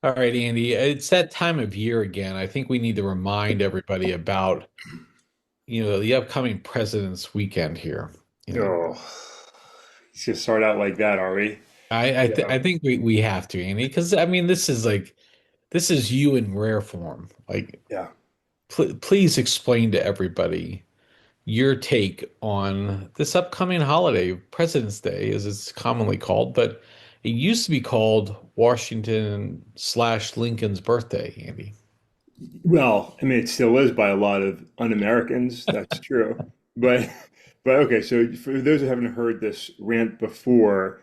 All right, Andy, it's that time of year again. I think we need to remind everybody about, the upcoming President's Weekend here. You know, Oh, it's just start out like that, are we? I Yeah. think we have to, Andy, because I mean, this is you in rare form. Like, Yeah. please explain to everybody your take on this upcoming holiday, President's Day, as it's commonly called, but it used to be called Washington slash Lincoln's birthday, Andy. Well, I mean, it still is by a lot of un-Americans. That's true. But, but okay. So for those who haven't heard this rant before,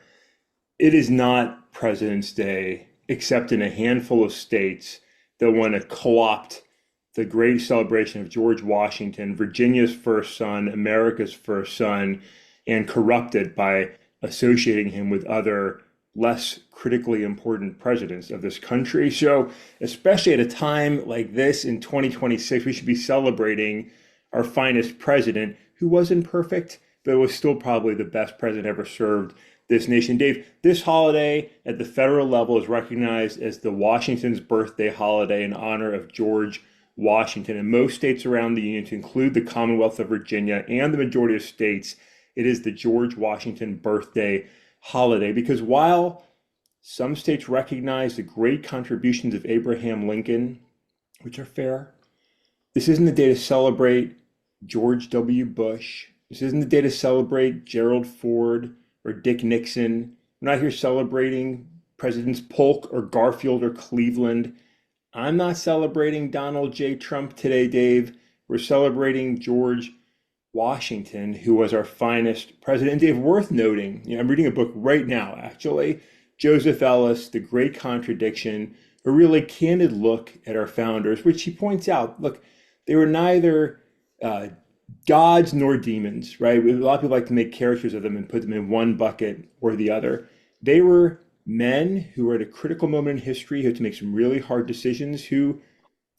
it is not President's Day, except in a handful of states that want to co-opt the great celebration of George Washington, Virginia's first son, America's first son, and corrupt it by associating him with other less critically important presidents of this country. So, especially at a time like this in 2026, we should be celebrating our finest president who wasn't perfect, but was still probably the best president ever served this nation. Dave, this holiday at the federal level is recognized as the Washington's birthday holiday in honor of George Washington. In most states around the union, to include the Commonwealth of Virginia and the majority of states, it is the George Washington birthday holiday. Because while some states recognize the great contributions of Abraham Lincoln, which are fair, this isn't the day to celebrate George W. Bush. This isn't the day to celebrate Gerald Ford or Dick Nixon. We're not here celebrating Presidents Polk or Garfield or Cleveland. I'm not celebrating Donald J. Trump today, Dave. We're celebrating George Washington, who was our finest president. And Dave, worth noting, I'm reading a book right now, actually, Joseph Ellis, The Great Contradiction, a really candid look at our founders, which he points out, look, they were neither uh, gods nor demons, right? A lot of people like to make characters of them and put them in one bucket or the other. They were men who were at a critical moment in history who had to make some really hard decisions, who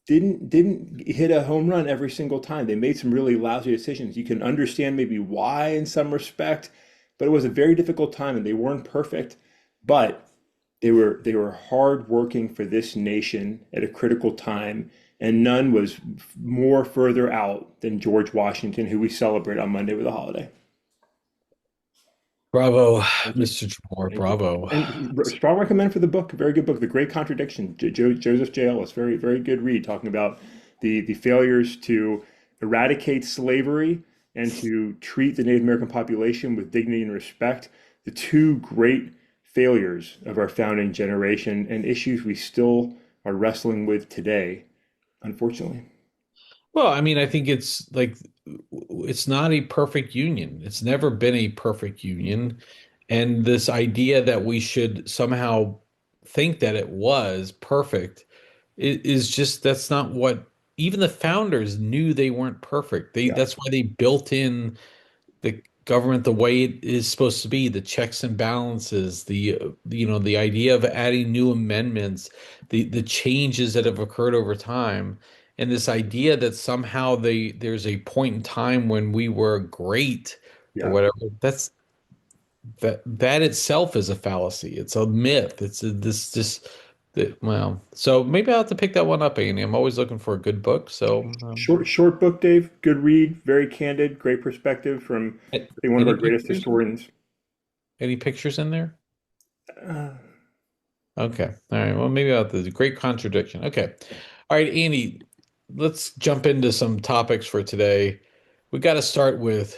didn't hit a home run every single time. They made some really lousy decisions. You can understand maybe why in some respect, but it was a very difficult time and they weren't perfect, but they were hard working for this nation at a critical time, and none was more further out than George Washington, who we celebrate on Monday with a holiday. Bravo, Thank you. Mr. Jamore. Thank you. Bravo. And strong recommend for the book. Very good book, The Great Contradiction. Joseph J. Ellis. Very, very good read, talking about the failures to eradicate slavery and to treat the Native American population with dignity and respect. The two great failures of our founding generation and issues we still are wrestling with today, unfortunately. Well, I mean, I think it's like it's not a perfect union. It's never been a perfect union. And this idea that we should somehow think that it was perfect is just that's not what even the founders knew they weren't perfect. Yeah, That's why they built in the government the way it is supposed to be, the checks and balances, the idea of adding new amendments, the changes that have occurred over time, and this idea that somehow there's a point in time when we were great or yeah. whatever. That itself is a fallacy. It's a myth. It's this just that well. So maybe I'll have to pick that one up, Andy. I'm always looking for a good book. So Short book, Dave. Good read. Very candid. Great perspective from, I think, one of our any greatest pictures? historians. Any pictures in there? Uh, Okay. All right. Well, maybe about the great contradiction. Okay. All right, Andy, let's jump into some topics for today. We got to start with,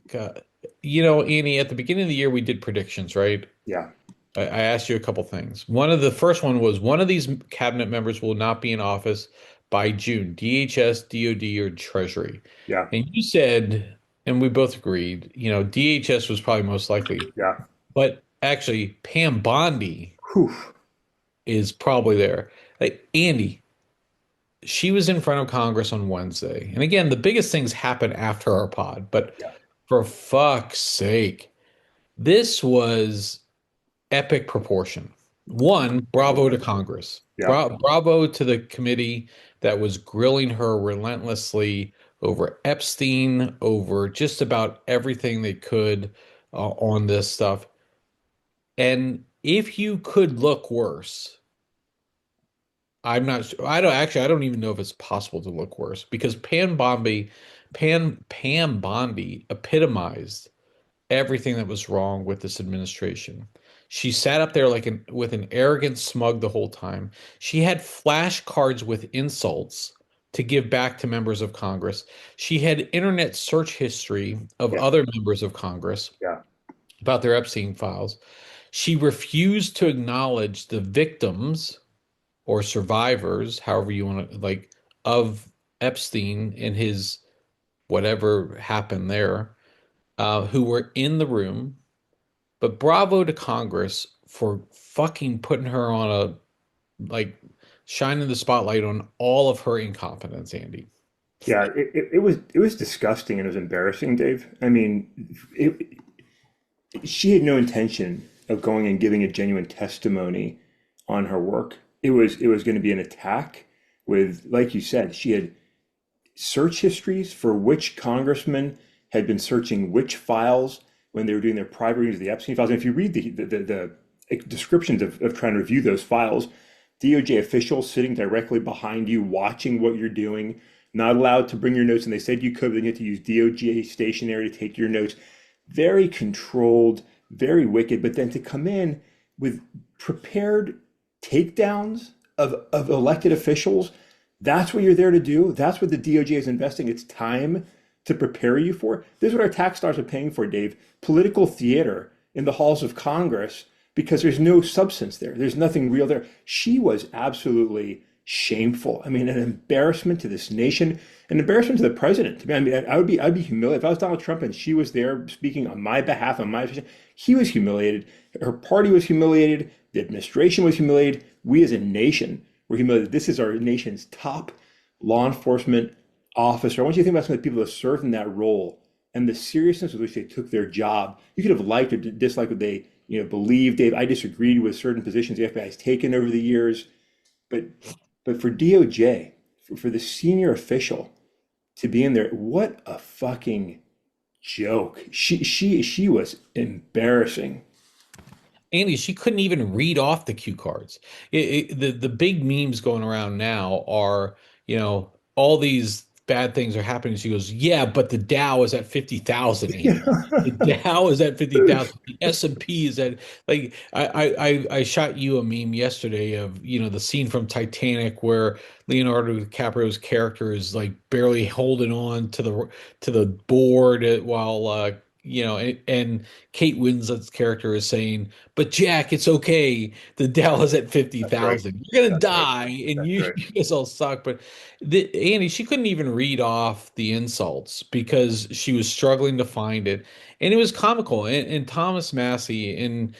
God, Andy, at the beginning of the year, we did predictions, right? yeah, I asked you a couple things. The first one was one of these cabinet members will not be in office by June, DHS, DOD, or Treasury. yeah, And you said, and we both agreed, DHS was probably most likely, yeah. but actually, Pam Bondi Whew. is probably there. Like Andy, she was in front of Congress on Wednesday. And again, the biggest things happen after our pod, but Yeah, for fuck's sake, this was epic proportion. One, bravo to Congress. yeah, Bravo to the committee that was grilling her relentlessly over Epstein, over just about everything they could on this stuff. And if you could look worse, I'm not sure. I don't actually. I don't even know if it's possible to look worse because Pam Bondi epitomized everything that was wrong with this administration. She sat up there like with an arrogant smug the whole time. She had flashcards with insults to give back to members of Congress. She had internet search history of Yeah, other members of Congress yeah, about their Epstein files. She refused to acknowledge the victims or survivors, however you want to like, of Epstein and his whatever happened there, who were in the room. But bravo to Congress for fucking putting her on a like shining the spotlight on all of her incompetence, Andy. yeah. It was disgusting and it was embarrassing, Dave. I mean, she had no intention of going and giving a genuine testimony on her work. It was going to be an attack with, like you said, she had search histories for which congressman had been searching which files when they were doing their private readings of the Epstein files. And if you read the descriptions of trying to review those files, DOJ officials sitting directly behind you, watching what you're doing, not allowed to bring your notes. And they said you could, but then you had to use DOJ stationery to take your notes. Very controlled, very wicked. But then to come in with prepared takedowns of elected officials, that's what you're there to do. That's what the DOJ is investing its time to prepare you for. This is what our tax dollars are paying for, Dave. Political theater in the halls of Congress because there's no substance there. There's nothing real there. She was absolutely shameful. I mean, an embarrassment to this nation, an embarrassment to the president. I mean, I'd be humiliated if I was Donald Trump and she was there speaking on my behalf, on my. He was humiliated. Her party was humiliated. The administration was humiliated. We as a nation were humiliated. This is our nation's top law enforcement officer. I want you to think about some of the people that served in that role and the seriousness with which they took their job. You could have liked or disliked what they, believed. Dave, I disagreed with certain positions the FBI has taken over the years, but for DOJ, for the senior official to be in there, what a fucking joke. She was embarrassing. Andy, she couldn't even read off the cue cards. The big memes going around now are, all these bad things are happening. She goes, yeah, but the Dow is at 50,000, Andy. The Dow is at 50,000. The S&P is at like I shot you a meme yesterday of, the scene from Titanic where Leonardo DiCaprio's character is like barely holding on to the board while and Kate Winslet's character is saying, "But Jack, it's okay. The Dow is at That's right. 50,000. You're gonna That's right. die, and That's you, right. you guys all suck." But Andy, she couldn't even read off the insults because she was struggling to find it, and it was comical. And Thomas Massey, and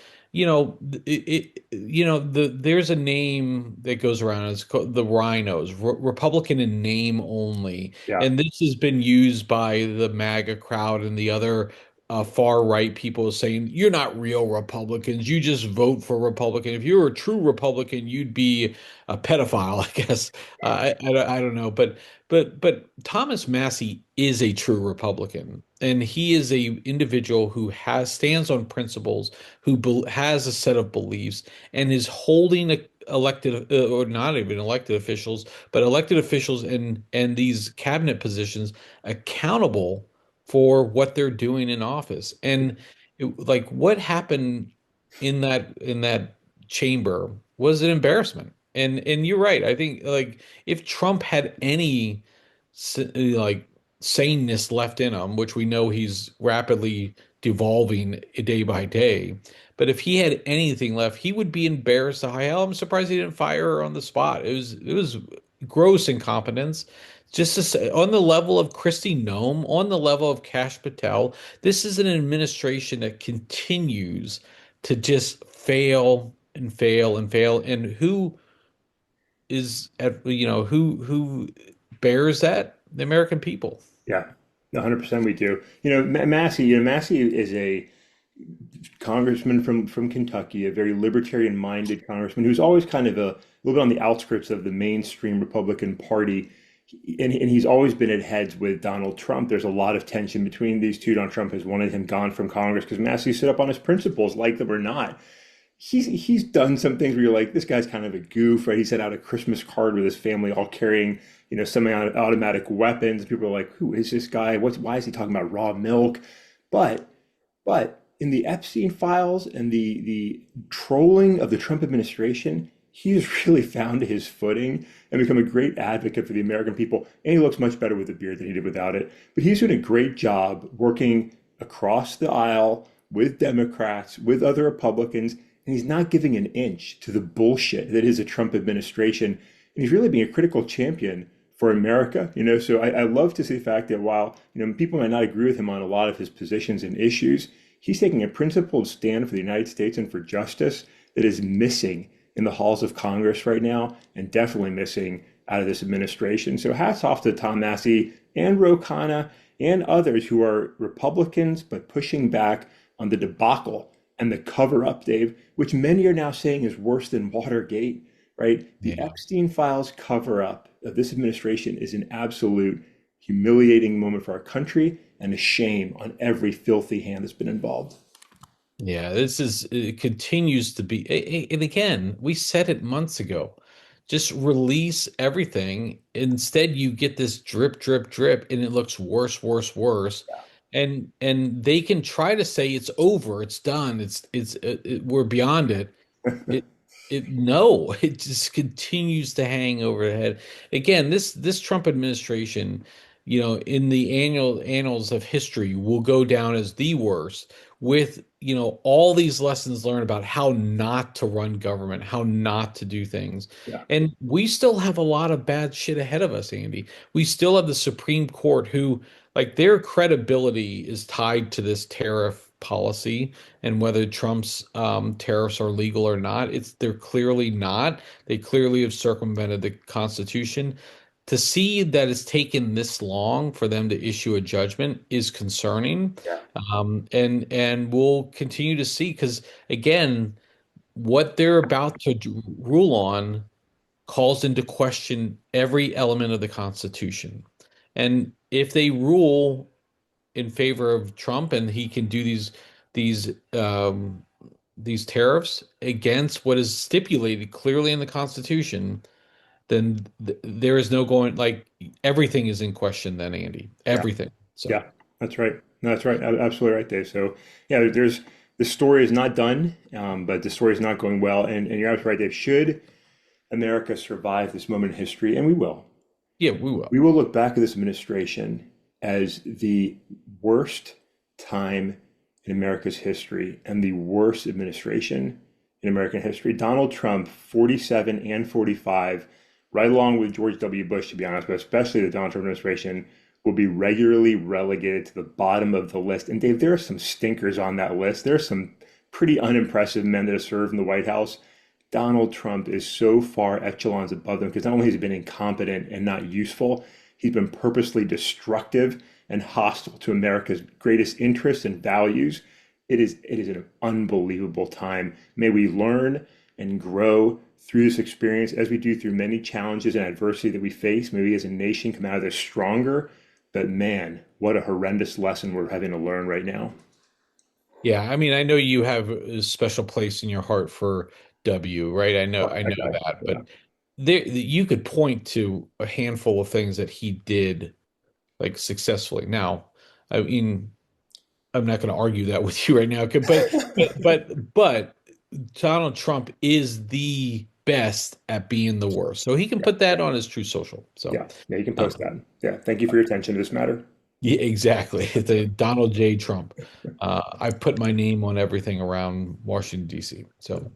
there's a name that goes around. It's called the Rhinos, Republican in name only, Yeah. and this has been used by the MAGA crowd and the other far right people saying you're not real Republicans. You just vote for Republican. If you were a true Republican, you'd be a pedophile, I guess. I don't know, but Thomas Massey is a true Republican, and he is a individual who stands on principles, who has a set of beliefs, and is holding elected or not even elected officials, but elected officials and these cabinet positions accountable for what they're doing in office. And like what happened in that chamber was an embarrassment. And you're right. I think like if Trump had any like saneness left in him, which we know he's rapidly devolving day by day, but if he had anything left, he would be embarrassed to high hell. I'm surprised he didn't fire her on the spot. It was gross incompetence. Just to say, on the level of Kristi Noem, on the level of Kash Patel, this is an administration that continues to just fail and fail and fail. And who is at, who bears that? The American people. Yeah. 100% we do. Massey is a congressman from Kentucky, a very libertarian-minded congressman who's always kind of a little bit on the outskirts of the mainstream Republican Party. And he's always been at heads with Donald Trump. There's a lot of tension between these two. Donald Trump has wanted him gone from Congress because Massey stood up on his principles, like them or not. he's done some things where you're like, this guy's kind of a goof, right? He sent out a Christmas card with his family all carrying, semi-automatic weapons. People are like, who is this guy? Why is he talking about raw milk? But but in the Epstein files and the trolling of the Trump administration, he has really found his footing and become a great advocate for the American people. And he looks much better with a beard than he did without it. But he's doing a great job working across the aisle with Democrats, with other Republicans, and he's not giving an inch to the bullshit that is a Trump administration. And he's really being a critical champion for America, So I love to see the fact that while, people might not agree with him on a lot of his positions and issues, he's taking a principled stand for the United States and for justice that is missing in the halls of Congress right now and definitely missing out of this administration. So hats off to Tom Massey and Ro Khanna and others who are Republicans but pushing back on the debacle and the cover up, Dave, which many are now saying is worse than Watergate, right? The Yeah. Epstein files cover up of this administration is an absolute humiliating moment for our country and a shame on every filthy hand that's been involved. Yeah, it continues to be, and again, we said it months ago. Just release everything. Instead, you get this drip, drip, drip, and it looks worse, worse, worse. And they can try to say it's over, it's done, we're beyond it. It it no, it just continues to hang over the head. Again, this Trump administration, in the annual annals of history will go down as the worst with, all these lessons learned about how not to run government, how not to do things. Yeah, And we still have a lot of bad shit ahead of us, Andy. We still have the Supreme Court who, like, their credibility is tied to this tariff policy and whether Trump's tariffs are legal or not. They're clearly not. They clearly have circumvented the Constitution. To see that it's taken this long for them to issue a judgment is concerning, yeah, and we'll continue to see because again, what they're about to rule on calls into question every element of the Constitution. And if they rule in favor of Trump and he can do these um, these tariffs against what is stipulated clearly in the Constitution, then there is no going like everything is in question then, Andy. yeah, Everything. So yeah. That's right. No, that's right. Absolutely right, Dave. So, yeah, there's the story is not done, but the story is not going well. And you're absolutely right, Dave. Should America survive this moment in history, and yeah, we will. we will look back at this administration as the worst time in America's history and the worst administration in American history. Donald Trump, 47 and 45, right along with George W. Bush, to be honest, but especially the Donald Trump administration, will be regularly relegated to the bottom of the list. And Dave, there are some stinkers on that list. There are some pretty unimpressive men that have served in the White House. Donald Trump is so far echelons above them because not only has he been incompetent and not useful, he's been purposely destructive and hostile to America's greatest interests and values. It is an unbelievable time. May we learn and grow through this experience as we do through many challenges and adversity that we face. May we as a nation come out of this stronger. But man, what a horrendous lesson we're having to learn right now. Yeah, I mean, I know you have a special place in your heart for W, right? Fuck I that know guy. that, Yeah. but you could point to a handful of things that he did like successfully. Now, I mean, I'm not going to argue that with you right now, but Donald Trump is the best at being the worst, so he can Yeah. put that on his True Social. So, Yeah. Yeah. You can uh, post that. Yeah. Thank you for your attention to this matter. yeah, exactly. The Donald J. Trump. I put my name on everything around Washington, D.C. So,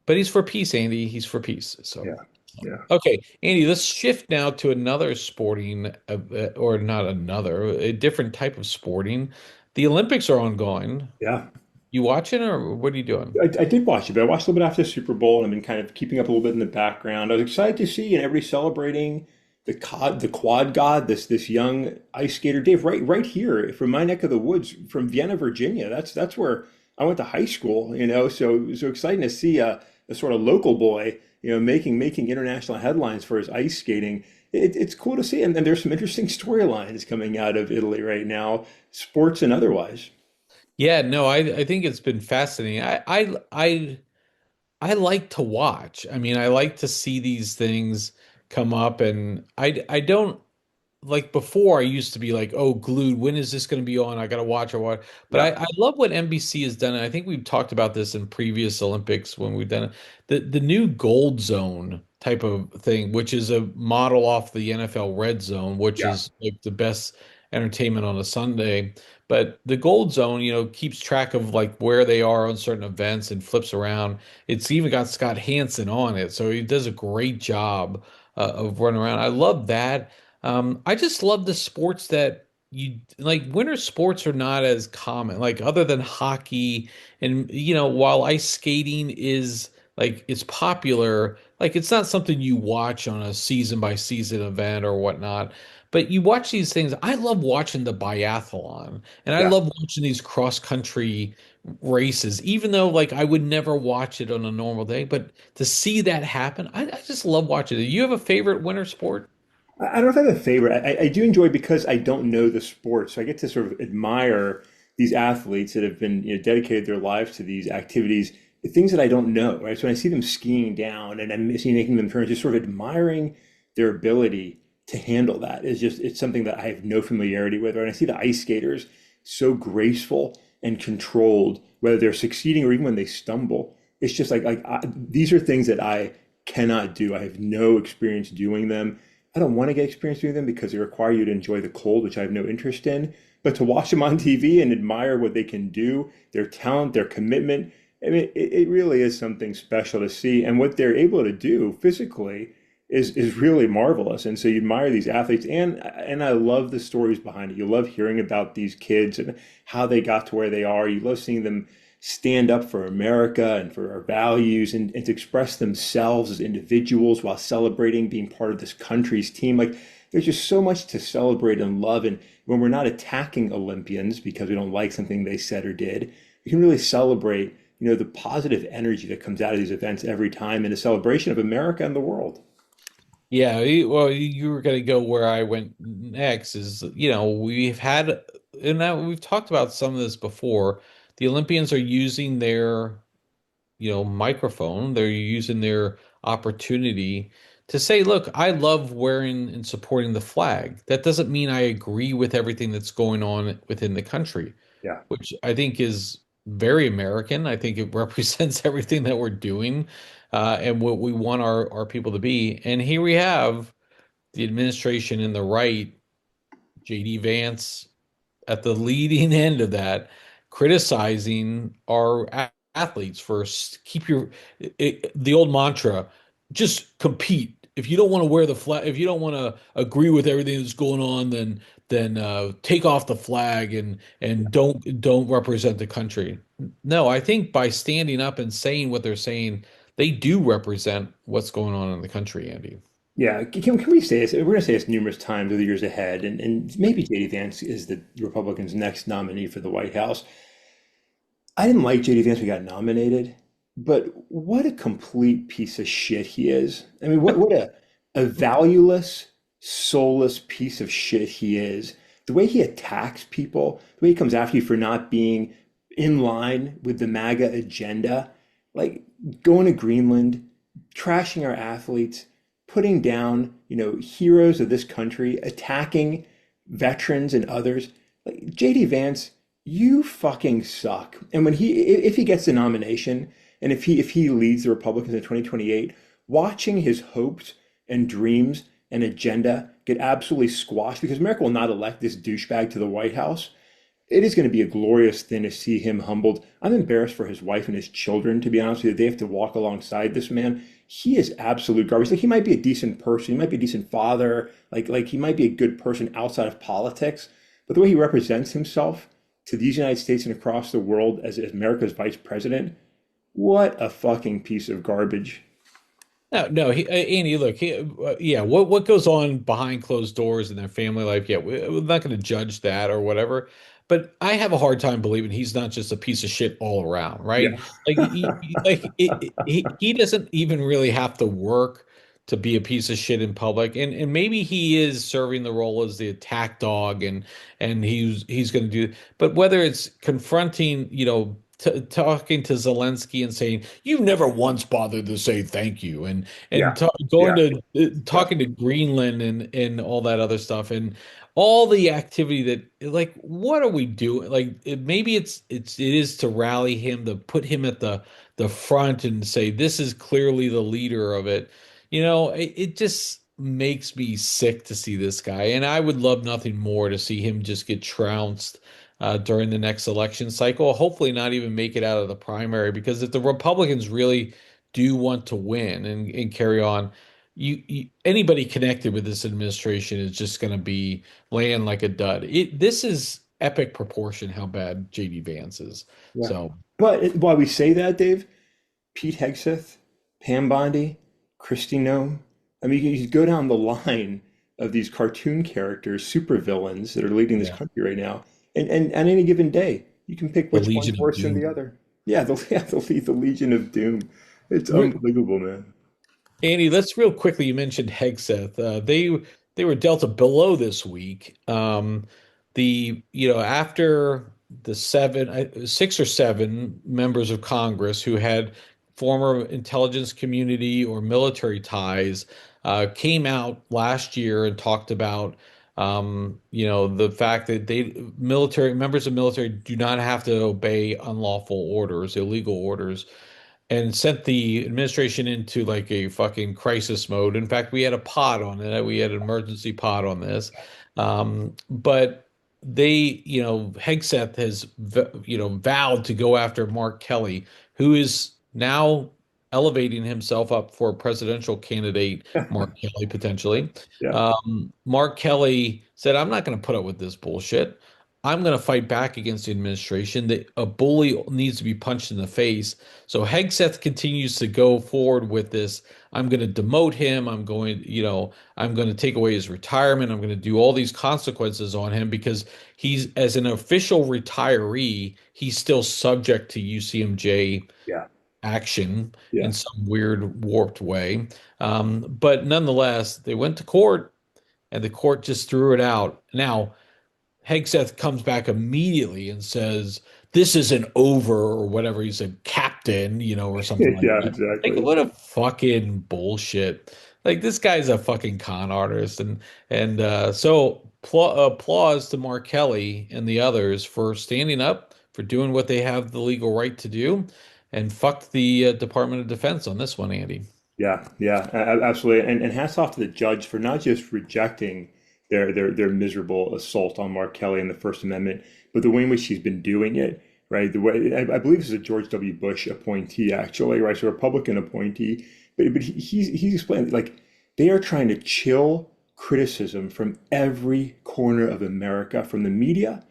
but he's for peace, Andy. He's for peace. So, Yeah. Yeah. okay, Andy, let's shift now to another sporting, or not another, a different type of sporting. The Olympics are ongoing. Yeah. You watching or what are you doing? I did watch it, but I watched a little bit after the Super Bowl and I've been kind of keeping up a little bit in the background. I was excited to see and everybody celebrating the quad god, this young ice skater, Dave, right here from my neck of the woods, from Vienna, Virginia. That's where I went to high school, so exciting to see a sort of local boy, making international headlines for his ice skating. It's cool to see, and there's some interesting storylines coming out of Italy right now, sports and otherwise. Yeah, no, I think it's been fascinating. I I like to watch. I mean, I like to see these things come up, and I don't like before I used to be like, oh, glued. When is this going to be on? I got to watch or what. But Yeah. I love what NBC has done. And I think we've talked about this in previous Olympics when we've done it. The new gold zone type of thing, which is a model off the NFL red zone, which Yeah. is like the best entertainment on a Sunday. But the gold zone, keeps track of like where they are on certain events and flips around. It's even got Scott Hansen on it, so he does a great job of running around. I love that. I just love the sports that you like. Winter sports are not as common, like other than hockey and while ice skating is like it's popular, like it's not something you watch on a season by season event or whatnot. But you watch these things. I love watching the biathlon and I Yeah. love watching these cross country races, even though like I would never watch it on a normal day. But to see that happen, I just love watching it. You have a favorite winter sport? I don't know if I have a favorite. I do enjoy because I don't know the sport, so I get to sort of admire these athletes that have been, dedicated their lives to these activities, things that I don't know, right? So when I see them skiing down and I'm missing making them turns, just sort of admiring their ability to handle that is just it's something that I have no familiarity with. Right? And I see the ice skaters so graceful and controlled, whether they're succeeding or even when they stumble. It's just these are things that I cannot do. I have no experience doing them. I don't want to get experience doing them because they require you to enjoy the cold, which I have no interest in. But to watch them on TV and admire what they can do, their talent, their commitment, I mean, it really is something special to see. And what they're able to do physically is really marvelous. And so you admire these athletes, and I love the stories behind it. You love hearing about these kids and how they got to where they are. You love seeing them stand up for America and for our values and to express themselves as individuals while celebrating being part of this country's team. Like there's just so much to celebrate and love. And when we're not attacking Olympians because we don't like something they said or did, we can really celebrate, the positive energy that comes out of these events every time in a celebration of America and the world. Yeah, well, you were going to go where I went next is, we've had, and that we've talked about some of this before. The Olympians are using their, microphone, they're using their opportunity to say, look, I love wearing and supporting the flag. That doesn't mean I agree with everything that's going on within the country, Yeah. which I think is very American. I think it represents everything that we're doing, and what we want our people to be. And here we have the administration in the right, JD Vance at the leading end of that, criticizing our athletes for keep the old mantra, just compete. If you don't want to wear the flag, if you don't want to agree with everything that's going on, then take off the flag and don't represent the country. No, I think by standing up and saying what they're saying, they do represent what's going on in the country, Andy. Yeah, can we say this? We're going to say this numerous times over the years ahead, and maybe JD Vance is the Republicans' next nominee for the White House. I didn't like JD Vance when he got nominated, but what a complete piece of shit he is. I mean, what a valueless, soulless piece of shit he is. The way he attacks people, the way he comes after you for not being in line with the MAGA agenda, like going to Greenland, trashing our athletes, putting down, heroes of this country, attacking veterans and others. Like JD Vance, you fucking suck. And when if he gets the nomination and if he leads the Republicans in 2028, watching his hopes and dreams and agenda get absolutely squashed because America will not elect this douchebag to the White House. It is going to be a glorious thing to see him humbled. I'm embarrassed for his wife and his children, to be honest with you. They have to walk alongside this man. He is absolute garbage. Like he might be a decent person, he might be a decent father, like he might be a good person outside of politics, but the way he represents himself to these United States and across the world as America's vice president, what a fucking piece of garbage. No, no, Andy, look, yeah, what goes on behind closed doors in their family life? Yeah, we're not going to judge that or whatever. But I have a hard time believing he's not just a piece of shit all around, right? Yeah. Like, he doesn't even really have to work to be a piece of shit in public, and maybe he is serving the role as the attack dog, and he's going to do. But whether it's confronting, t talking to Zelensky and saying, "You never once bothered to say thank you," and Yeah. t going Yeah. to Yeah. talking to Greenland and all that other stuff and all the activity that like what are we doing? Like maybe it is to rally him to put him at the front and say this is clearly the leader of it. It just makes me sick to see this guy, and I would love nothing more to see him just get trounced during the next election cycle. Hopefully, not even make it out of the primary, because if the Republicans really do want to win and carry on, anybody connected with this administration is just going to be laying like a dud. This is epic proportion how bad JD Vance is. Yeah. So While we say that, Dave, Pete Hegseth, Pam Bondi, Kristi Noem. I mean, you go down the line of these cartoon characters, supervillains that are leading this yeah, country right now. And on any given day, you can pick the which one's Legion of worse than the Doom. other. Yeah, the Legion of Doom. It's unbelievable, man. Andy, let's real quickly. You mentioned Hegseth. They were dealt a blow this week. After the six or seven members of Congress who had former intelligence community or military ties came out last year and talked about the fact that they military members of military do not have to obey unlawful orders, illegal orders, and sent the administration into like a fucking crisis mode. In fact, we had a pod on it. We had an emergency pod on this. But Hegseth has, vowed to go after Mark Kelly, who is now elevating himself up for presidential candidate, Mark Kelly, potentially. Yeah, Mark Kelly said, I'm not going to put up with this bullshit. I'm going to fight back against the administration. That a bully needs to be punched in the face. So Hegseth continues to go forward with this. I'm going to demote him. I'm going to take away his retirement. I'm going to do all these consequences on him because he's, as an official retiree, he's still subject to UCMJ yeah, action in yeah. some weird, warped way. But nonetheless, they went to court and the court just threw it out. Now, Hegseth comes back immediately and says, "This isn't over," or whatever. He said, "Captain," or something like Yeah, that. Like, exactly. what a fucking bullshit. Like, this guy's a fucking con artist. Applause to Mark Kelly and the others for standing up, for doing what they have the legal right to do. And fuck the Department of Defense on this one, Andy. Yeah, yeah, absolutely. And hats off to the judge for not just rejecting their miserable assault on Mark Kelly and the First Amendment, but the way in which he's been doing it, right? The way I believe this is a George W. Bush appointee, actually, right? So a Republican appointee, but he's explained like they are trying to chill criticism from every corner of America, from the media,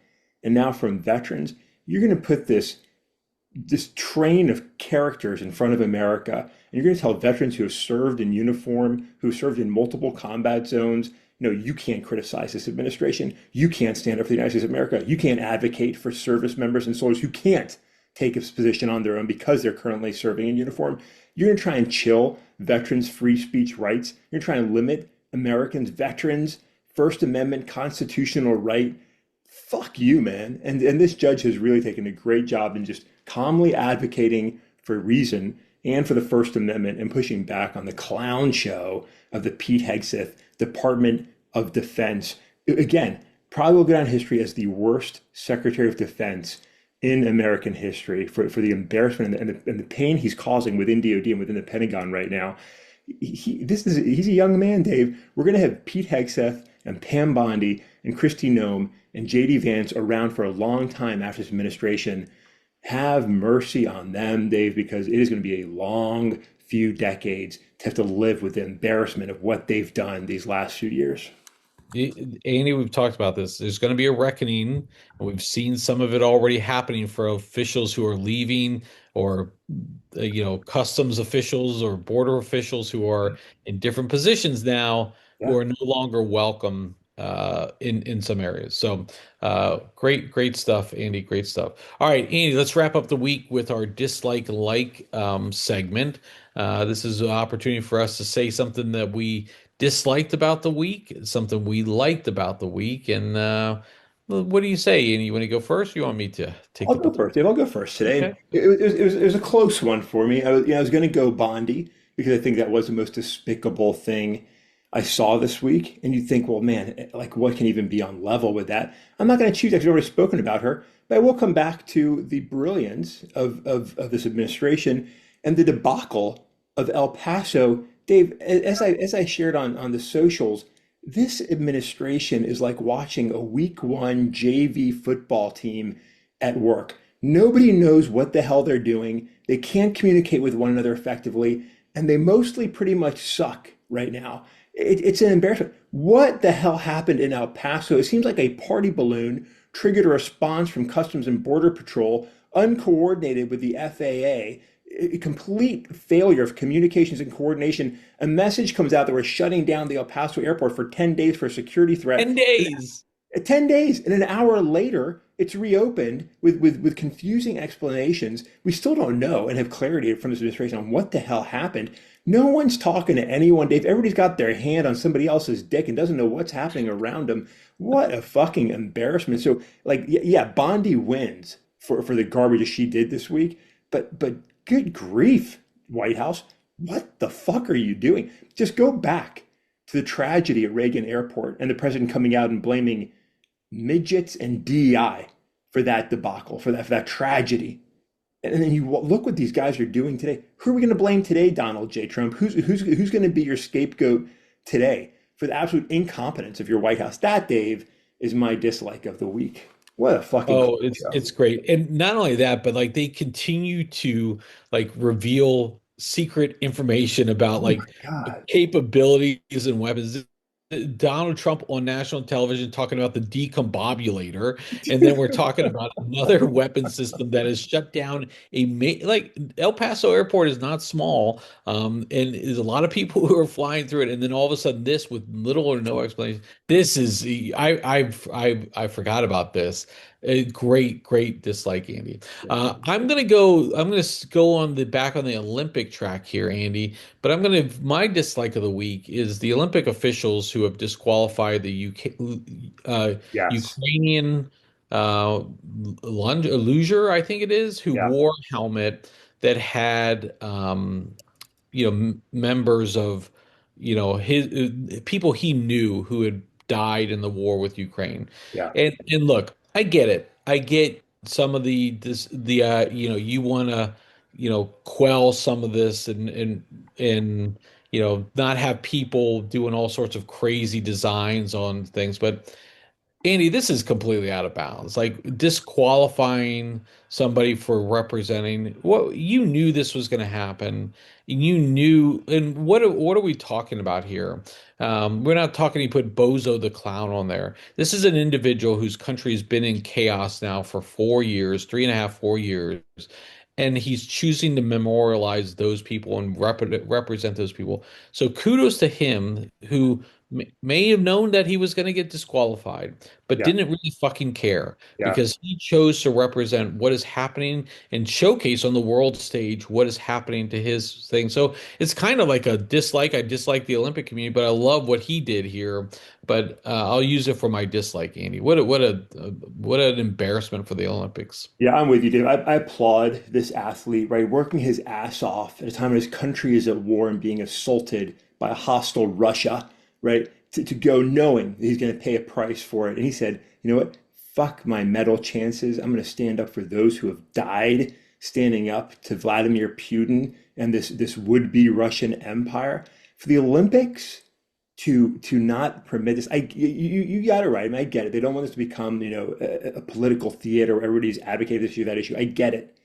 and now from veterans. You're going to put this train of characters in front of America, and you're going to tell veterans who have served in uniform, who served in multiple combat zones, you can't criticize this administration. You can't stand up for the United States of America. You can't advocate for service members and soldiers who can't take a position on their own because they're currently serving in uniform. You're going to try and chill veterans' free speech rights. You're trying to limit Americans, veterans, First Amendment constitutional right. Fuck you, man. And this judge has really taken a great job in just calmly advocating for reason and for the First Amendment and pushing back on the clown show of the Pete Hegseth Department of Defense. Again, probably will go down in history as the worst Secretary of Defense in American history for the embarrassment and the pain he's causing within DOD and within the Pentagon right now. He's a young man, Dave. We're going to have Pete Hegseth and Pam Bondi and Kristi Noem and JD Vance around for a long time after this administration. Have mercy on them, Dave, because it is going to be a long few decades to have to live with the embarrassment of what they've done these last few years. Andy, we've talked about this. There's going to be a reckoning, and we've seen some of it already happening for officials who are leaving, or customs officials or border officials who are in different positions now, who Yeah. are no longer welcome in some areas. So, great stuff, Andy. Great stuff. All right, Andy, let's wrap up the week with our dislike segment. This is an opportunity for us to say something that we disliked about the week, something we liked about the week, and Well, what do you say? And you want to go first? Or you want me to take I'll the go baton? first, Dave. I'll go first today. And Okay. it was a close one for me. I was going to go Bondi because I think that was the most despicable thing I saw this week. And you think, well, man, like what can even be on level with that? I'm not going to choose that 'cause I've already spoken about her, but I will come back to the brilliance of this administration and the debacle of El Paso. Dave, as I shared on the socials, this administration is like watching a week one JV football team at work. Nobody knows what the hell they're doing. They can't communicate with one another effectively, and they mostly pretty much suck right now. It's an embarrassment. What the hell happened in El Paso? It seems like a party balloon triggered a response from Customs and Border Patrol, uncoordinated with the FAA. A complete failure of communications and coordination. A message comes out that we're shutting down the El Paso airport for 10 days for a security threat. 10 days. 10 days and an hour later it's reopened with confusing explanations. We still don't know and have clarity from this administration on what the hell happened. No one's talking to anyone, Dave. Everybody's got their hand on somebody else's dick and doesn't know what's happening around them. What a fucking embarrassment. So like yeah, Bondi wins for the garbage she did this week, but good grief, White House, what the fuck are you doing? Just go back to the tragedy at Reagan Airport and the president coming out and blaming midgets and DEI for that debacle, for that tragedy. And then you look what these guys are doing today. Who are we going to blame today, Donald J. Trump? Who's going to be your scapegoat today for the absolute incompetence of your White House? That, Dave, is my dislike of the week. What a fucking Oh, show. it's great. And not only that, but like they continue to like reveal secret information about Oh my like God. capabilities and weapons. Donald Trump on national television talking about the decombobulator, and then we're talking about another weapon system that has shut down like El Paso Airport is not small, and there's a lot of people who are flying through it, and then all of a sudden this with little or no explanation. This is I forgot about this. A great dislike, Andy. I'm gonna go on the back on the Olympic track here, Andy. But my dislike of the week is the Olympic officials who have disqualified the Yes. Ukrainian luger, I think it is, who Yeah. wore a helmet that had members of his people he knew who had died in the war with Ukraine. Yeah. And look, I get it. I get some of the you want to quell some of this and not have people doing all sorts of crazy designs on things, but Andy, this is completely out of bounds. Like disqualifying somebody for representing what you knew this was going to happen. You knew, and what are we talking about here? We're not talking. You put Bozo the clown on there. This is an individual whose country has been in chaos now for 4 years, 3.5, 4 years, and he's choosing to memorialize those people and represent those people. So kudos to him, who may have known that he was going to get disqualified but Yeah. didn't really fucking care Yeah. because he chose to represent what is happening and showcase on the world stage what is happening to his thing. So it's kind of like a dislike. I dislike the Olympic community, but I love what he did here. But I'll use it for my dislike, Andy. What an embarrassment for the Olympics. Yeah, I'm with you, Dave. I applaud this athlete, right? Working his ass off at a time when his country is at war and being assaulted by a hostile Russia, right? To go knowing that he's going to pay a price for it. And he said, you know what? Fuck my medal chances. I'm going to stand up for those who have died, standing up to Vladimir Putin and this would-be Russian empire. For the Olympics, to not permit this. You got it right. I mean, I get it. They don't want this to become, a political theater where everybody's advocating this issue, that issue. I get it.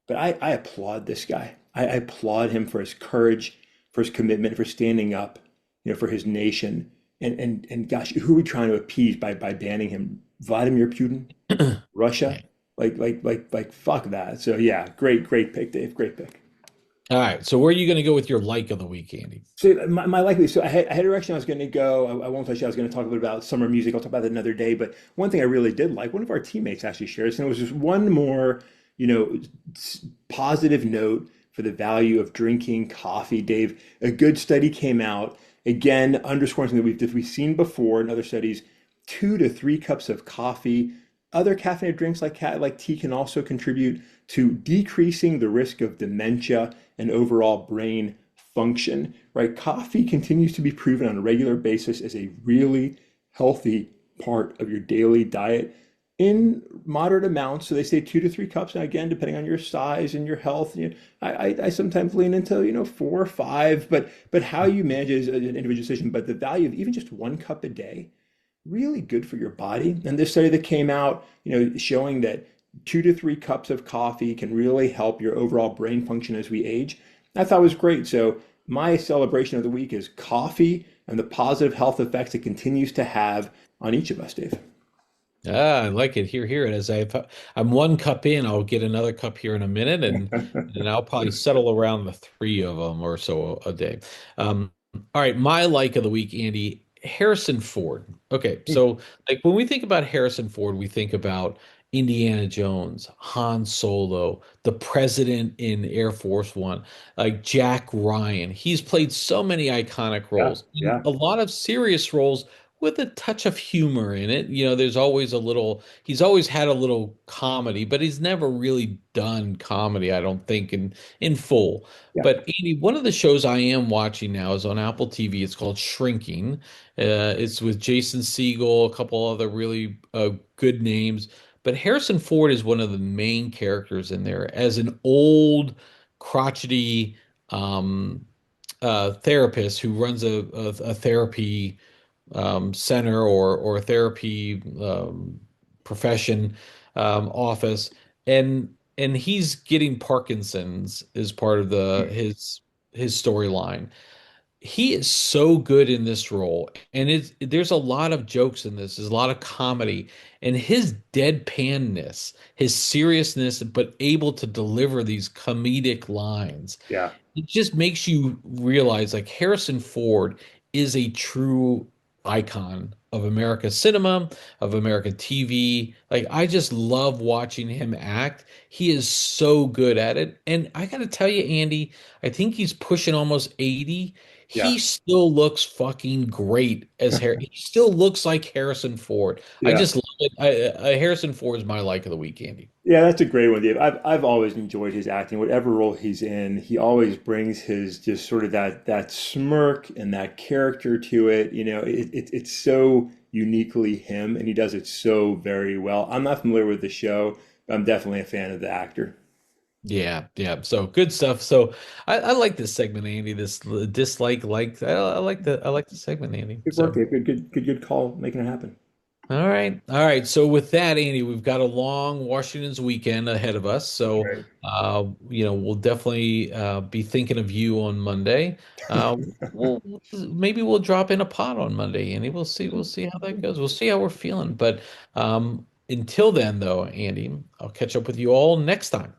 But I applaud this guy. I applaud him for his courage, for his commitment, for standing up, for his nation. And gosh, who are we trying to appease by banning him? Vladimir Putin? Russia? Like fuck that. So yeah, great pick, Dave. Great pick. All right. So where are you going to go with your like of the week, Andy? So my likely, so I had a direction I was going to go. I won't touch it. I was going to talk a bit about summer music. I'll talk about that another day. But one thing I really did like, one of our teammates actually shared this, and it was just one more, positive note for the value of drinking coffee. Dave, a good study came out again underscoring something that we've seen before in other studies. 2 to 3 cups of coffee. Other caffeinated drinks like tea can also contribute to decreasing the risk of dementia and overall brain function, right? Coffee continues to be proven on a regular basis as a really healthy part of your daily diet in moderate amounts. So they say 2 to 3 cups. And again, depending on your size and your health, I sometimes lean into, 4 or 5, but how you manage it is an individual decision. But the value of even just 1 cup a day, really good for your body. And this study that came out, showing that 2 to 3 cups of coffee can really help your overall brain function as we age, I thought was great. So my celebration of the week is coffee and the positive health effects it continues to have on each of us, Dave. Ah, I like it. Hear it. I'm 1 cup in, I'll get another cup here in a minute, and I'll probably settle around the three of them or so a day. All right, my like of the week, Andy, Harrison Ford. Okay, so like when we think about Harrison Ford, we think about Indiana Jones, Han Solo, the president in Air Force One, like Jack Ryan. He's played so many iconic Yeah, roles, and yeah, a lot of serious roles with a touch of humor in it. There's always he's always had a little comedy, but he's never really done comedy, I don't think, in full. yeah. But Andy, one of the shows I am watching now is on Apple TV. It's called Shrinking. It's with Jason Segel, a couple other really good names. But Harrison Ford is one of the main characters in there as an old, crotchety um, therapist who runs a therapy center or therapy profession office, and he's getting Parkinson's as part of the his storyline. He is so good in this role, and there's a lot of jokes in this. There's a lot of comedy, and his deadpanness, his seriousness, but able to deliver these comedic lines, Yeah, it just makes you realize like Harrison Ford is a true icon of American cinema, of American TV. Like I just love watching him act. He is so good at it. And I got to tell you, Andy, I think he's pushing almost 80. yeah, He still looks fucking great as Harry. He still looks like Harrison Ford. I yeah. just love it. Harrison Ford is my like of the week, Andy. Yeah, that's a great one, Dave. I've always enjoyed his acting. Whatever role he's in, he always brings his just sort of that smirk and that character to it. It's so uniquely him, and he does it so very well. I'm not familiar with the show, but I'm definitely a fan of the actor. Yeah, yeah. So good stuff. So I like this segment, Andy. This dislike, like I like the segment, Andy. Good work, So Dave. Good call making it happen. all right. So with that, Andy, we've got a long Washington's weekend ahead of us. So Right. we'll definitely be thinking of you on Monday. Uh, we'll maybe we'll drop in a pot on Monday, Andy. We'll see how that goes. We'll see how we're feeling. But until then, though, Andy, I'll catch up with you all next time.